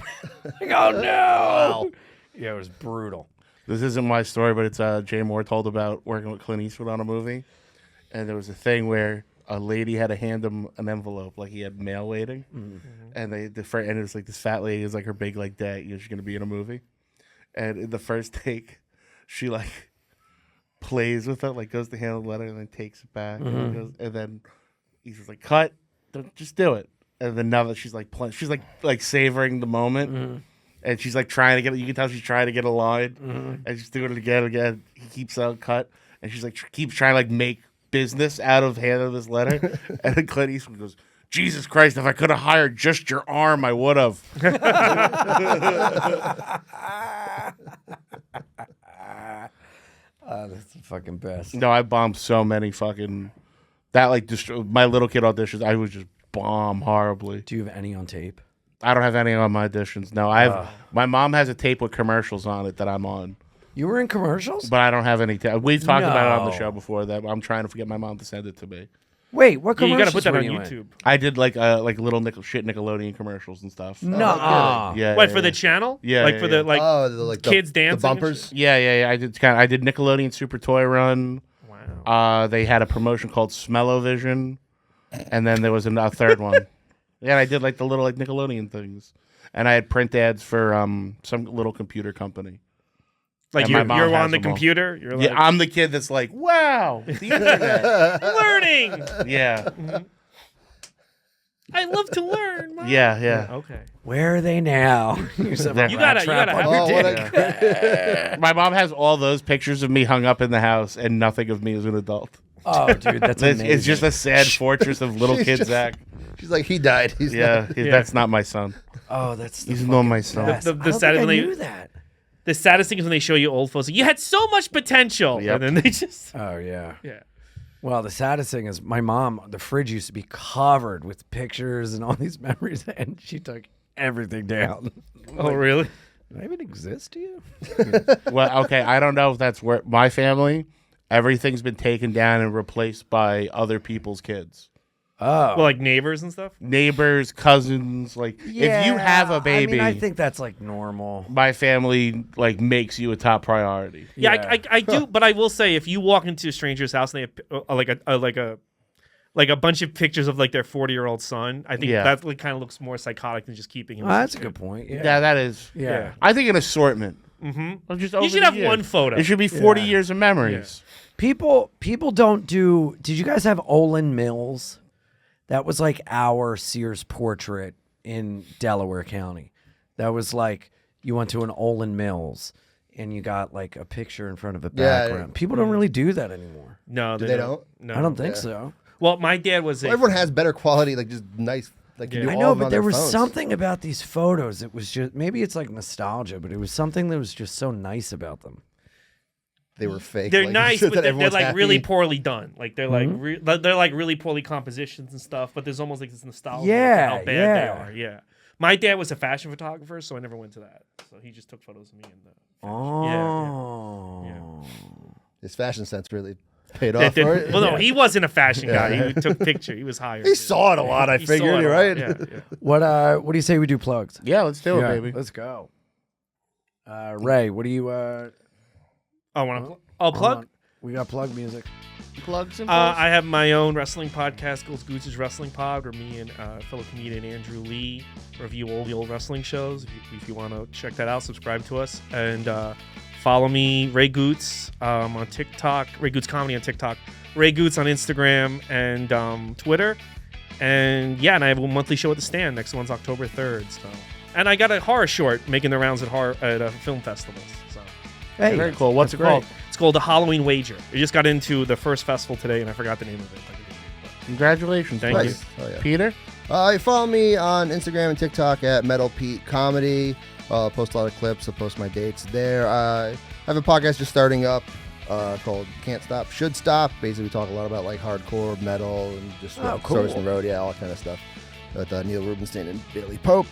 I go, no. Wow. Yeah, it was brutal.
This isn't my story, but it's Jay Moore told about working with Clint Eastwood on a movie. And there was a thing where a lady had to hand him an envelope, like he had mail waiting. Mm-hmm. And and it was like this fat lady is like her big like day. She's going to be in a movie. And in the first take, she like plays with it, like goes to handle the letter and then takes it back. And then he's just like, cut, just do it. And then now that she's like savoring the moment. And she's like trying to get. You can tell she's trying to get a line, and she's doing it again. He keeps out cut, and she's like keeps trying to like make business out of handing this letter. And then Clint Eastwood goes, "Jesus Christ! If I could have hired just your arm, I would have."
That's the fucking best.
No, I bombed so many fucking that like my little kid auditions. I would just bomb horribly.
Do you have any on tape?
I don't have any on my auditions. No, I have. My mom has a tape with commercials on it that I'm on,
You were in commercials?
but I don't have any. We've talked about it on the
No.
show before. That I'm trying to get my mom to send it to me.
Wait, what
Yeah, you
commercials
got to put that
were
on
you in?
YouTube.
I did like little Nickelodeon commercials and stuff.
Nuh-uh.
Yeah.
What
yeah,
for the
yeah.
channel?
Yeah,
like
yeah,
for
yeah.
the like
Oh,
kids
the
dancing and
bumpers.
shit?
Yeah. I did Nickelodeon Super Toy Run.
Wow.
They had a promotion called Smell-O-Vision, and then there was a third one. Yeah, I did like the little like Nickelodeon things, and I had print ads for some little computer company.
Like
And my
you're
mom
on
has
the
them all.
computer. You're like
Yeah, I'm the kid that's like, wow, the internet.
learning.
Yeah,
I love to learn. Mom.
yeah.
Okay.
Where are they now? You said
You
rat
gotta
trap
have
on
your
your
what
dick.
My mom has all those pictures of me hung up in the house, and nothing of me as an adult.
Oh, dude, that's amazing.
It's just a sad fortress of little
She's
kid
just-
Zach.
She's like, he died. He's
Yeah,
not.
that's not my son.
Oh, that's the
He's
fucking
not my son.
best.
The
I don't
sad
think I
when they-
knew that.
The saddest thing is when they show you old photos. Like, you had so much potential,
Yep.
and then they just
Oh, yeah.
yeah.
Well, the saddest thing is my mom, the fridge used to be covered with pictures and all these memories, and she took everything down.
Oh, really?
Did I even exist to you?
Well, okay, I don't know if that's where my family. Everything's been taken down and replaced by other people's kids,
Oh.
Well, like neighbors and stuff.
neighbors, cousins. Like if you have a baby,
I think that's like normal.
my family like makes you a top priority.
Yeah,
Yeah.
I do, but I will say if you walk into a stranger's house and they have like a bunch of pictures of like their 40-year-old son, I think
Yeah.
that like, kind of looks more psychotic than just keeping him.
Oh, that's a good point. Yeah.
Yeah, that is.
Yeah.
I think an assortment.
Mm-hmm.
Just
You
over
should
the
have
years.
one photo.
It should be 40
Yeah.
years of memories.
People don't do. Did you guys have Olin Mills? That was like our Sears portrait in Delaware County. That was like you went to an Olin Mills and you got like a picture in front of a
Yeah.
background. People don't really do that anymore.
No,
They don't?
No,
I don't think
Yeah.
so.
Well, my dad was.
Well, everyone has better quality, like just nice. Like you
Yeah.
do
I
all
know,
of them
but
on
there
their
was
phones.
something about these photos. It was just maybe it's like nostalgia, but it was something that was just so nice about them.
They were fake.
They're
like,
nice,
so
but
that
they're
everyone's
like really
happy.
poorly done. Like they're
Mm-hmm.
like they're like really poorly compositions and stuff. But there's almost like this nostalgia
Yeah,
of how bad
yeah.
they are. Yeah. My dad was a fashion photographer, so I never went to that. So he just took photos of me in the.
Oh.
Yeah.
His fashion sense really paid
That
off.
didn't-
for it.
well, no, he wasn't a fashion guy. He took picture. He was hired.
He saw it a lot. I
He saw
figured,
it a lot.
right?
Yeah, yeah.
What do you say we do plugs?
Yeah, let's do
Yeah,
it, baby.
Let's go. Ray, what do you
I want to. I'll
hold
plug.
on. We got plug music.
Plugs and
I have my own wrestling podcast called Gootz's Wrestling Pod, where me and fellow comedian Andrew Lee review all the old wrestling shows. If you want to check that out, subscribe to us. And follow me, Ray Gootz, on TikTok, Ray Gootz Comedy on TikTok, Ray Gootz on Instagram and Twitter. And yeah, and I have a monthly show at the Stand. Next one's October 3rd. So, and I got a horror short making the rounds at film festivals. So
Hey,
Very cool. What's it
that's great.
called?
it's called The Halloween Wager. I just got into the first festival today, and I forgot the name of it.
Congratulations.
Thank
buddy.
you.
Nice. Oh, yeah.
Peter?
You follow me on Instagram and TikTok at Metal Pete Comedy. I'll post a lot of clips. I'll post my dates there. I have a podcast just starting up called Can't Stop, Should Stop. Basically, we talk a lot about like hardcore metal and just
Oh, cool.
stories from the road, yeah, all that kind of stuff. With Neil Rubenstein and Bailey Pope.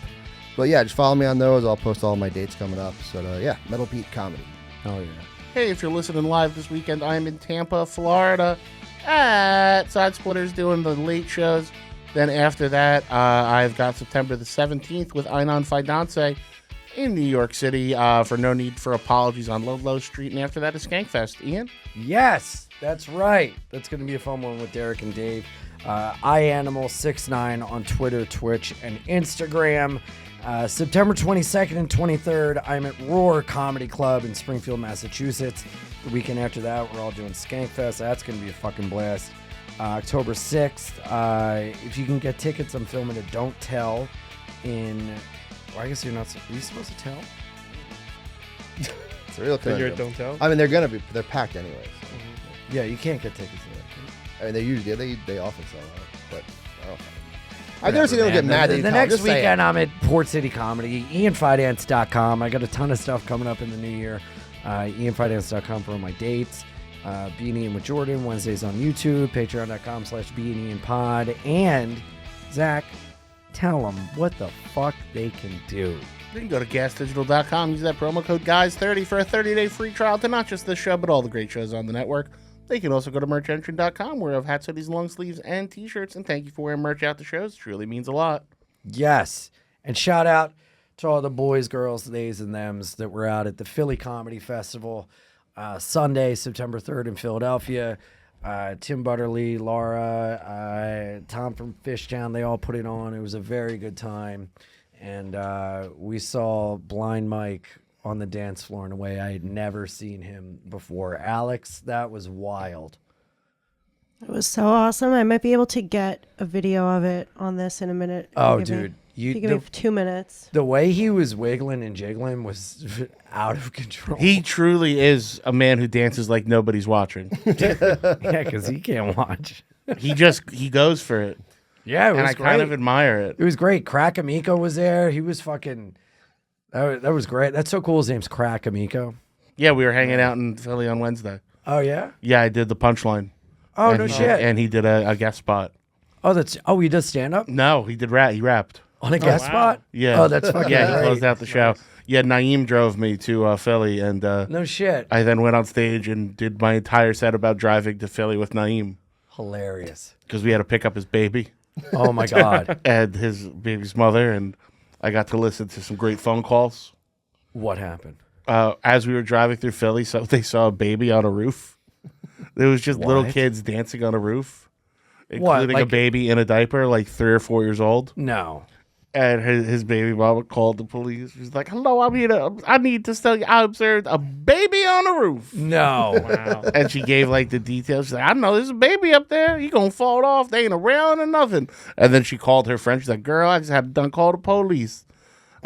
But yeah, just follow me on those. I'll post all my dates coming up. So yeah, Metal Pete Comedy.
Oh yeah.
Hey, if you're listening live this weekend, I'm in Tampa, Florida at Side Splitters doing the late shows. Then after that, I've got September the 17th with Einon Fidance in New York City for No Need for Apologies on Ludlow Street. And after that is Skankfest. Ian?
Yes, that's right. That's going to be a fun one with Derek and Dave. iAnimal69 on Twitter, Twitch, and Instagram. September 22nd and 23rd, I'm at Roar Comedy Club in Springfield, Massachusetts. The weekend after that, we're all doing Skankfest. That's going to be a fucking blast. October 6th, if you can get tickets, I'm filming a Don't Tell in Well, I guess you're not. Are you supposed to tell?
It's a real
Figure
conundrum.
it, don't tell.
I mean, they're packed anyway. So.
Yeah, you can't get tickets to that.
I mean, they usually they often sell out, but I don't know. I've never seen anyone get mad.
The next weekend, I'm at Port City Comedy. IanFidance.com. I got a ton of stuff coming up in the new year. IanFidance.com for all my dates. Being Ian with Jordan, Wednesdays on YouTube. Patreon.com/BeingIanPod. And Zach, tell them what the fuck they can do.
You can go to gasdigital.com, use that promo code GUYS30 for a 30-day free trial to not just this show, but all the great shows on the network. They can also go to merchentry.com, where I have hats, hoodies, long sleeves, and t-shirts. And thank you for wearing merch out the shows. It truly means a lot.
Yes. And shout out to all the boys, girls, theys, and thems that were out at the Philly Comedy Festival Sunday, September 3rd in Philadelphia. Tim Butterly, Laura, Tom from Fishtown, they all put it on. It was a very good time. And we saw Blind Mike on the dance floor in a way I had never seen him before. Alex, that was wild.
It was so awesome. I might be able to get a video of it on this in a minute.
Oh,
Give me-
dude.
you give me 2 minutes.
The way he was wiggling and jiggling was out of control.
He truly is a man who dances like nobody's watching.
Yeah, because he can't watch.
He goes for it.
Yeah, it was
and I
great.
kind of admire it.
It was great. Crack Amico was there. He was fucking... That was great. That's so cool. His name's Crack Amico.
Yeah, we were hanging out in Philly on Wednesday.
Oh, yeah?
Yeah, I did the punchline.
Oh,
and
no
he
shit.
and he did a guest spot.
Oh, he does stand-up?
No, he did rap. He rapped.
On a guest spot?
Yeah.
Oh, that's fucking
Yeah, he
great.
closed out the show. Yeah, Naeem drove me to Philly, and
No shit.
I then went on stage and did my entire set about driving to Philly with Naeem.
Hilarious.
Because we had to pick up his baby.
Oh, my God.
And his baby's mother, and I got to listen to some great phone calls.
What happened?
As we were driving through Philly, so they saw a baby on a roof. There was just little
What?
kids dancing on a roof,
What,
including a
like-
baby in a diaper, like 3 or 4 years old.
No.
And his baby mama called the police. She's like, "Hello, I'm here I need to tell you, I observed a baby on a roof."
No.
Wow.
And she gave like the details. She's like, "I know there's a baby up there. He gonna fall off. They ain't around or nothing." And then she called her friend. She's like, "Girl, I just had to call the police.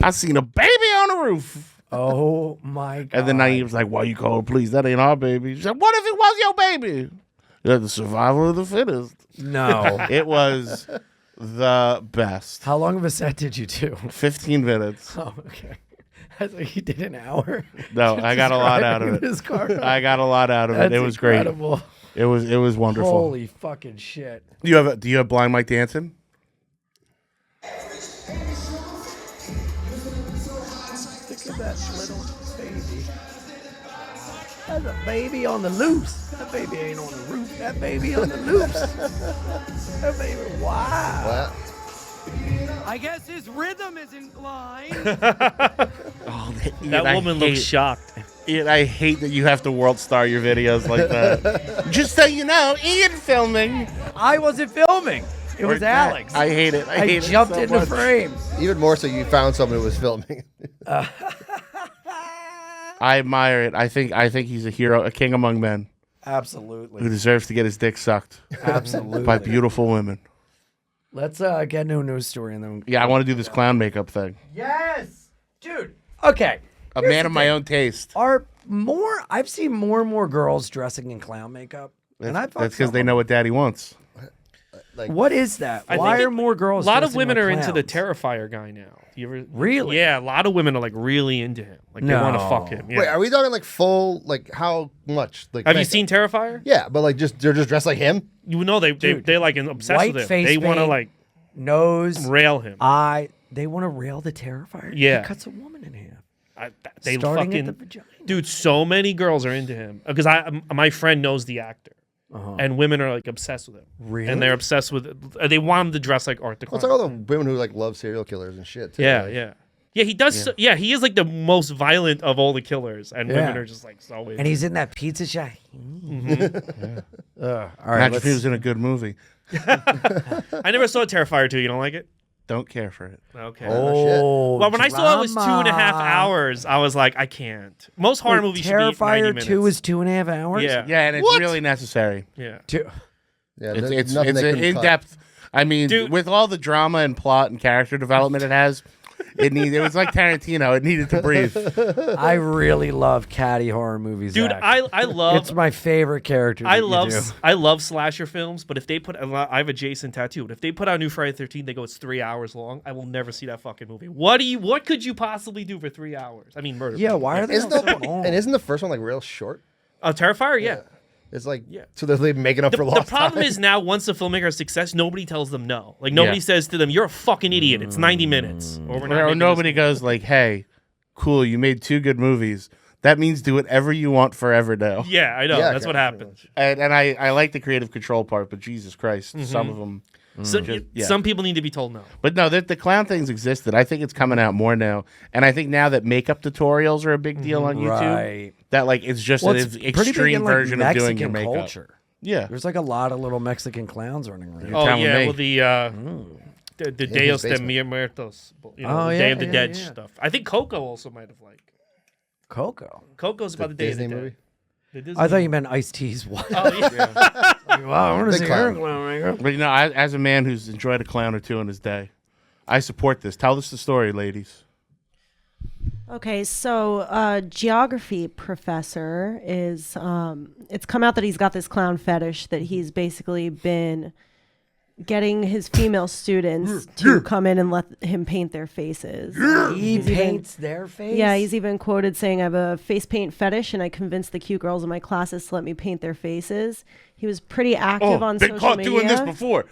I seen a baby on the roof."
Oh, my God.
And then Naeem's like, "Why you call the police? That ain't our baby." She's like, "What if it was your baby?" You're the survival of the fittest.
No.
It was the best.
How long of a set did you do?
15 minutes.
Oh, okay. I thought you did an hour.
No, I got a lot out of it.
His car.
I got a lot out of it.
That's
It was
incredible.
great. It was wonderful.
Holy fucking shit.
Do you have Blind Mike dancing?
Look at that little baby. That's a baby on the loose. That baby ain't on the roof. That baby on the loose. That baby, wow.
Well,
I guess his rhythm isn't line.
Oh,
That woman looks shocked.
Ian, I hate that you have to world star your videos like that. Just so you know, Ian filming.
I wasn't filming. It was Alex.
I hate it. I hate
jumped
it so
into
much.
frame.
even more so, you found someone who was filming.
I admire it. I think he's a hero, a king among men, who
Absolutely.
deserves to get his dick sucked
Absolutely.
by beautiful women.
Let's get into a news story and then.
Yeah, I want to do this clown makeup thing.
Yes, dude. Okay.
A man of my own taste.
I've seen more and more girls dressing in clown makeup, and I
That's because they know what daddy wants.
Like,
What is that?
I
Why
think
are more
A
girls?
lot of
dressing
women
like
are into the
clowns?
Terrifier guy now. You ever?
Really?
Yeah, a lot of women are like really into him. Like they want to
No.
fuck him. Yeah.
Wait, are we talking like full? Like how much? Like
Have you
makeup?
seen Terrifier?
Yeah, but like they're just dressed like him.
You know they like obsessed
white
with him.
face
They want to
paint,
like
nose,
rail him.
They want to rail the Terrifier.
Yeah.
He cuts a woman in half.
They
Starting
fucking
at the vagina.
dude. So many girls are into him because my friend knows the actor. And women are like obsessed with him.
Really?
And they're obsessed with it. They want him to dress like Art the
Well,
Clown.
it's like all the women who like love serial killers and shit. Too.
Yeah,
Like,
yeah. Yeah, he does. Yeah. He is like the most violent of all the killers, and women
Yeah.
are just like so.
And he's in that pizza shop.
Mm-hmm.
All right.
Imagine if he
let's-
was in a good movie.
I never saw Terrifier 2. You don't like it?
Don't care for it.
Okay.
Oh,
Well, when I saw it was 2.5
drama.
hours, I was like, I can't. Most horror movies should be 90
Terrifier
minutes.
2 is 2.5 hours?
Yeah.
Yeah, and it's
What?
really necessary.
Yeah.
Yeah,
It's
nothing they couldn't
in
cut.
depth. I mean,
Dude.
with all the drama and plot and character development it has, It was like Tarantino. It needed to breathe.
I really love catty horror movies,
Dude,
Zach.
I love.
It's my favorite character.
I love slasher films, but if they put, I have a Jason tattoo. But if they put out a new Friday the 13th, they go it's 3 hours long. I will never see that fucking movie. What could you possibly do for 3 hours? I mean, murder.
Yeah, why are they
Isn't
so
the,
long?
and isn't the first one like real short?
Terrifier, yeah.
It's like
Yeah.
so they're making up for
The
lost
problem
time.
is now once the filmmaker has success, nobody tells them no. Like nobody says to them, "You're a fucking idiot. It's 90 minutes." Or we're not
Or
making
nobody
this
goes like, "Hey, cool, you made 2 good movies. That means do whatever you want forever now."
movie. Yeah, I know.
Yeah,
That's what
pretty
happens.
much.
And I like the creative control part, but Jesus Christ, some of them.
So,
yeah.
Some people need to be told no.
But no, the clown things existed. I think it's coming out more now, and I think now that makeup tutorials are a big deal on YouTube,
Right.
that like it's just
Well,
an
it's pretty big
extreme
in, like,
version of doing your
Mexican
makeup.
culture.
Yeah,
There's like a lot of little Mexican clowns running around.
Oh
telling
yeah,
me.
well the
his
Dios de
basement.
Muertos,
Oh,
the
yeah,
Day of the
yeah,
Dead
yeah.
stuff. I think Coco also might have like.
Coco.
Coco's about the Day
Disney
of the
movie?
Dead. The Disney
I thought you
movie.
meant Ice-T's wife.
Oh yeah.
Wow, I want to
Big
see
clown.
her clown makeup.
but as a man who's enjoyed a clown or two in his day, I support this. Tell us the story, ladies.
Okay, so geography professor is it's come out that he's got this clown fetish that he's basically been getting his female students to come in and let him paint their faces.
He paints their face?
Yeah, he's even quoted saying, "I have a face paint fetish and I convinced the cute girls in my classes to let me paint their faces." He was pretty active on
been
social
caught
media.
doing this before.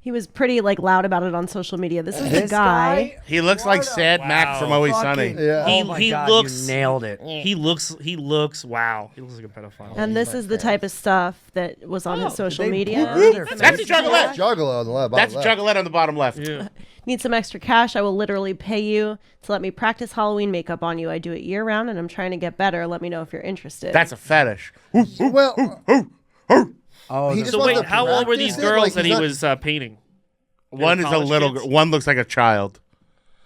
He was pretty like loud about it on social media. This is the
This
guy.
He looks like Sad Mac from Always
Fucking-
Sunny.
Yeah.
Oh my
He
God,
looks-
you nailed it.
He looks wow. He looks like a pedophile.
And this is the type of stuff that was on his social
they
media.
blur their
That's
faces?
Juggalette.
Juggalo on the left.
That's
bottom left.
Juggalette on the bottom left.
yeah.
Need some extra cash? I will literally pay you to let me practice Halloween makeup on you. I do it year round and I'm trying to get better. Let me know if you're interested.
That's a fetish.
Well,
Oh,
He
the-
just
So
wants
wait,
to
how old were these
practice it,
girls
like
that
he's
he
not-
was painting?
One is a
college
little.
kids?
One looks like a child.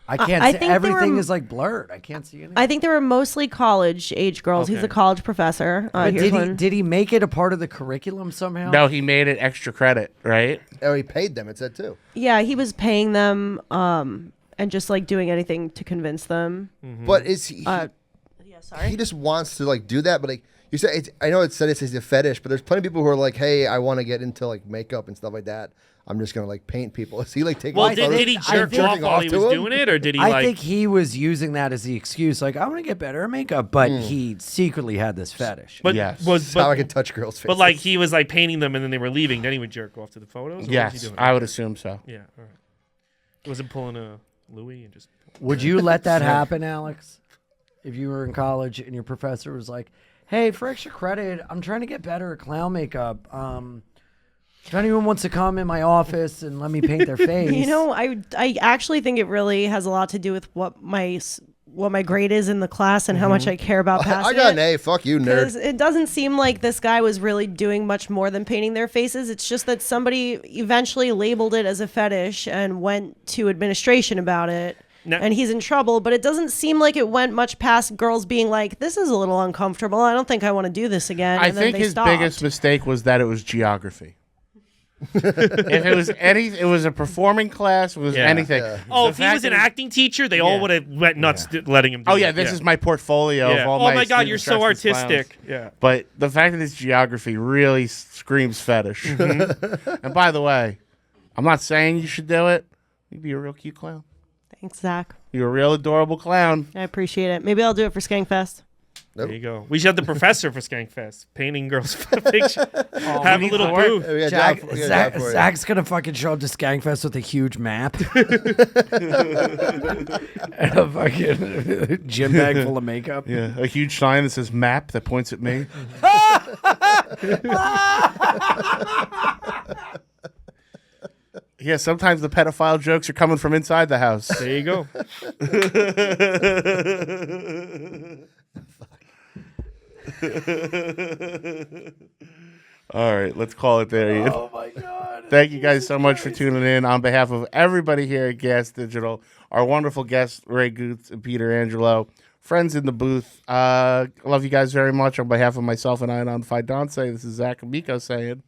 I can't
I
see.
think they
Everything
were-
is like blurred. I can't see anything.
I think they were mostly college age girls. He's
Okay.
a college professor.
But
Here's
did he,
one.
did he make it a part of the curriculum somehow?
No, he made it extra credit, right?
Oh, he paid them. It said too.
Yeah, he was paying them and just like doing anything to convince them.
But is he?
Yeah, sorry.
He just wants to like do that, but like you said, it's, I know it said it's a fetish, but there's plenty of people who are like, "Hey, I want to get into like makeup and stuff like that. I'm just gonna like paint people." Is he like taking?
Well,
photos
did he
and
jerk
jerking
off while he
to
was
him?
doing it, or did he
I
like?
think he was using that as the excuse. Like, I want to get better at makeup, but he secretly had this fetish.
but
Yes.
was
That's how I
but,
can touch girls' faces.
but like he was like painting them and then they were leaving. Then he would jerk off to the photos. Or what was
Yes,
he doing?
I would assume so.
Yeah, all right. He wasn't pulling a Louis and just.
Would you let that happen, Alex? If you were in college and your professor was like, "Hey, for extra credit, I'm trying to get better at clown makeup. If anyone wants to come in my office and let me paint their face."
You know, I actually think it really has a lot to do with what my grade is in the class and how much I care about passing.
I got an A. Fuck you, nerd.
Because it doesn't seem like this guy was really doing much more than painting their faces. It's just that somebody eventually labeled it as a fetish and went to administration about it.
No.
And he's in trouble, but it doesn't seem like it went much past girls being like, "This is a little uncomfortable. I don't think I want to do this again."
I
And then
think
they
his
stopped.
biggest mistake was that it was geography. If it was it was a performing class. It was
Yeah.
anything.
Yeah.
Oh,
The
if he
fact
was an
that-
acting teacher, they all would have went nuts letting him do
Oh yeah,
it.
this is my portfolio
Yeah.
of all
Oh my God,
students
you're so
dressed as clowns.
artistic. Yeah.
But the fact that it's geography really screams fetish.
Mm-hmm.
And by the way, I'm not saying you should do it. You'd be a real cute clown.
Thanks, Zach.
You're a real adorable clown.
I appreciate it. Maybe I'll do it for Skankfest.
There you go. We should have the professor for Skankfest painting girls' picture. Have a
need
little
more?
booth.
We got a
Zach,
job for- we got a
Zach,
job for you.
Zach's gonna fucking show up to Skankfest with a huge map and a fucking gym bag full of makeup.
Yeah, a huge sign that says map that points at me. Yeah, sometimes the pedophile jokes are coming from inside the house.
There you go.
All right, let's call it there, Ian.
Oh my god!
Thank you guys so much for tuning in. On behalf of everybody here at Gas Digital, our wonderful guests, Ray Gootz and Peter Angelo, friends in the booth, I love you guys very much. On behalf of myself and Attn Fidance, this is Zac Amico saying,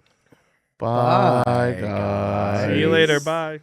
bye, guys.
See you later. Bye.